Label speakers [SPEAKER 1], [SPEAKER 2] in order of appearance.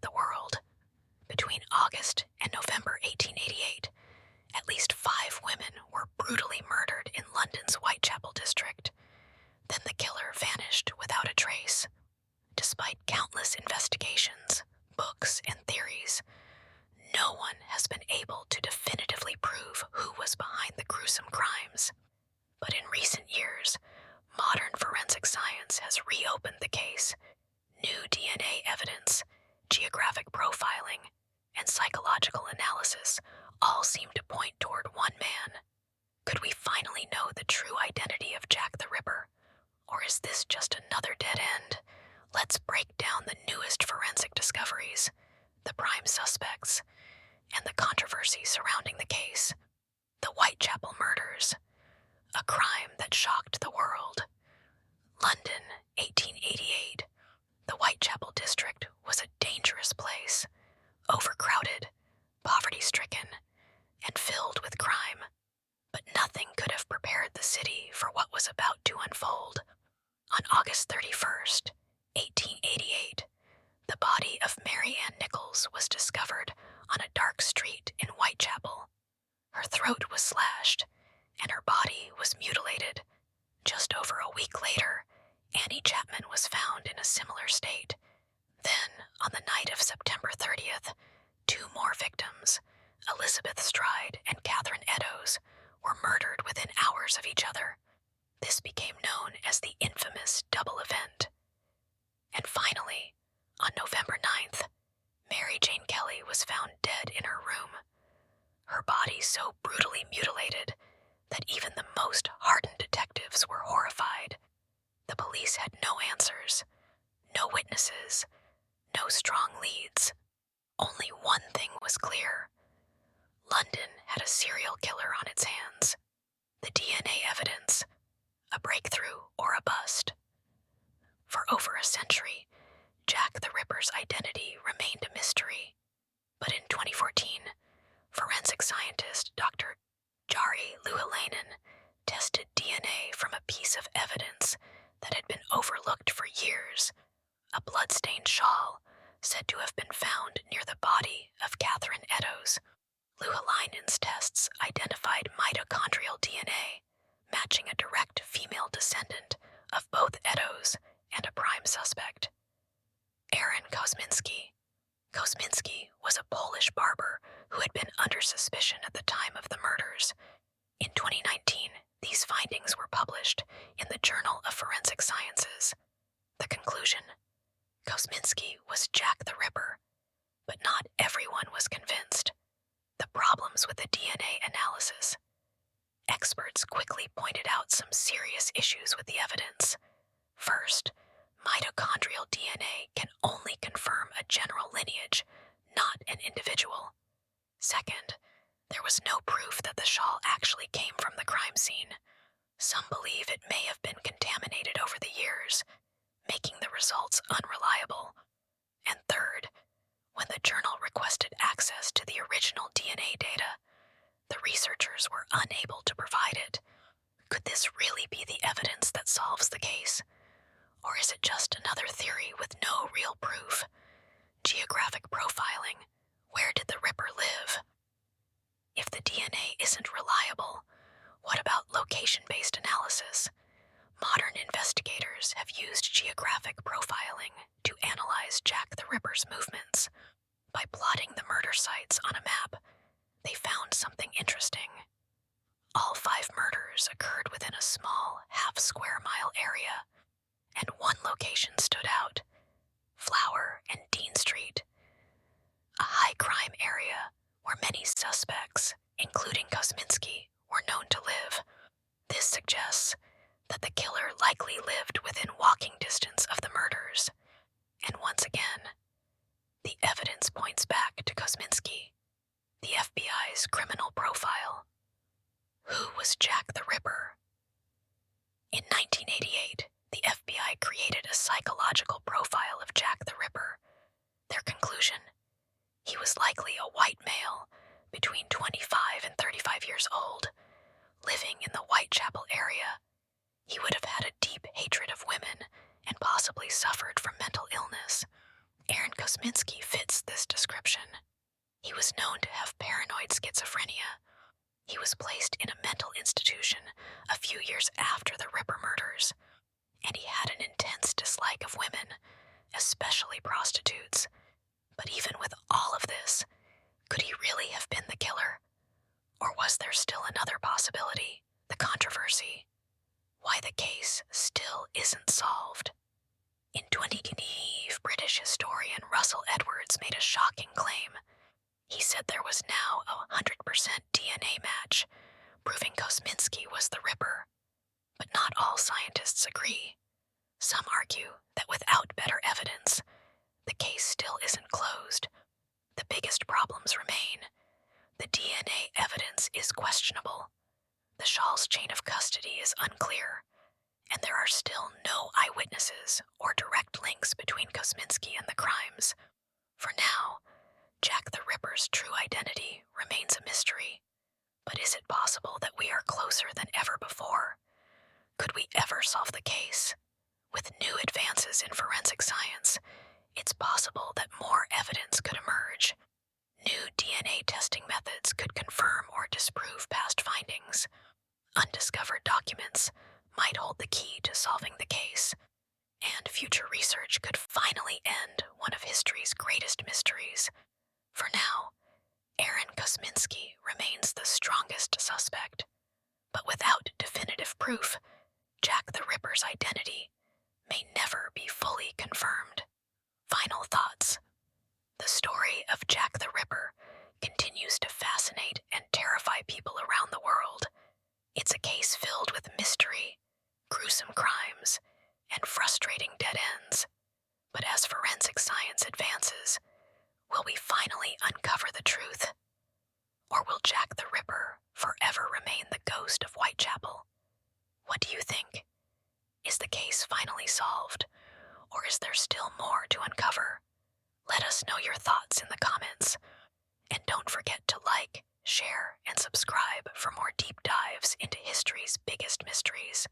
[SPEAKER 1] the world. Between August and November 1888, at least 5 women were brutally murdered in London's Whitechapel district. Then the killer vanished without a trace. Despite countless investigations, books, and theories, no one has been able to definitively prove who was behind the gruesome crimes. But in recent years, modern forensic science has reopened the case. New DNA evidence, geographic profiling, and psychological analysis all seem to point toward one man. Could we finally know the true identity of Jack the Ripper? Or is this just another dead end? Let's break down the newest forensic discoveries, the prime suspects, and the controversy surrounding the case. The Whitechapel murders, a crime that shocked the world. London, 1888. The Whitechapel district was a dangerous place, overcrowded, poverty-stricken, and filled with crime. But nothing could have prepared the city for what was about to unfold. On August 31st, 1888, the body of Mary Ann Nichols was discovered on a dark street in Whitechapel. Her throat was slashed, and her body was mutilated. Just over a week later, Annie Chapman was found in a similar state. Then, on the night of September 30th, 2 more victims, Elizabeth Stride and Catherine Eddowes, were murdered within hours of each other. This became known as the infamous double event. And finally, on November 9th, Mary Jane Kelly was found dead in her room. Her body so brutally mutilated that even the most hardened detectives were horrified. The police had no answers, no witnesses, no strong leads. Only one thing was clear. London had a serial killer on its hands. The DNA evidence, a breakthrough or a bust. For over a century, Jack the Ripper's identity remained a mystery. But in 2014, forensic scientist Dr. Jari Louhilainen tested DNA from a piece of evidence that had been overlooked for years, a blood-stained shawl said to have been found near the body of Catherine Eddowes. Louhilainen's tests identified mitochondrial DNA, matching a direct female descendant of both Eddowes and a prime suspect. Aaron Kosminski. Kosminski was a Polish barber who had been under suspicion at the time of the murders. In 2019, these findings were published in the Journal of Forensic Sciences. The conclusion: Kosminski was Jack the Ripper, but not everyone was convinced. The problems with the DNA analysis. Experts quickly pointed out some serious issues with the evidence. First, mitochondrial DNA can only confirm a general lineage, not an individual. Second, there was no proof that the shawl actually came from the crime scene. Some believe it may have been contaminated over the years, making the results unreliable. And third, when the journal requested access to the original DNA data, the researchers were unable to provide it. Could this really be the evidence that solves the case? Or is it just another theory with no real proof? Geographic profiling. Where did the Ripper live? If the DNA isn't reliable, what about location-based analysis? Modern investigators have used geographic profiling to analyze Jack the Ripper's movements. By plotting the murder sites on a map, they found something interesting. All 5 murders occurred within a small half-square-mile area, and one location stood out: Flower and Dean Street, a high-crime area where many suspects, including Kosminski, were known to live. This suggests that the killer likely lived within walking distance of the murders. And once again, the evidence points back to Kosminski, the FBI's criminal profile. Who was Jack the Ripper? In 1988, the FBI created a psychological profile of Jack the Ripper. Their conclusion: he was likely a white male, between 25 and 35 years old, living in the Whitechapel area. He would have had a deep hatred of women and possibly suffered from mental illness. Aaron Kosminski fits this description. He was known to have paranoid schizophrenia. He was placed in a mental institution a few years after the Ripper murders, and he had an intense dislike of women, especially prostitutes. But even with all of this, could he really have been the killer? Or was there still another possibility, the controversy? Why the case still isn't solved. In 2020, British historian Russell Edwards made a shocking claim. He said there was now a 100% DNA match, proving Kosminski was the Ripper. But not all scientists agree. Some argue that without better evidence, the case still isn't closed. The biggest problems remain. The DNA evidence is questionable. The Shaw's chain of custody is unclear, and there are still no eyewitnesses or direct links between Kosminski and the crimes. For now, Jack the Ripper's true identity remains a mystery. But is it possible that we are closer than ever before? Could we ever solve the case? With new advances in forensic science, it's possible that more evidence could emerge. New DNA testing methods could confirm or disprove past findings. Undiscovered documents might hold the key to solving the case, and future research could finally end one of history's greatest mysteries. For now, Aaron Kosminski remains the strongest suspect, but without definitive proof, Jack the Ripper's identity may never be fully confirmed. Final thoughts. The story of Jack the Ripper continues to fascinate and terrify people around the world. It's a case filled with mystery, gruesome crimes, and frustrating dead ends. But as forensic science advances, will we finally uncover the truth? Or will Jack the Ripper forever remain the ghost of Whitechapel? What do you think? Is the case finally solved, or is there still more to uncover? Let us know your thoughts in the comments. And don't forget to like, share, and subscribe for more deep dives into history's biggest mysteries.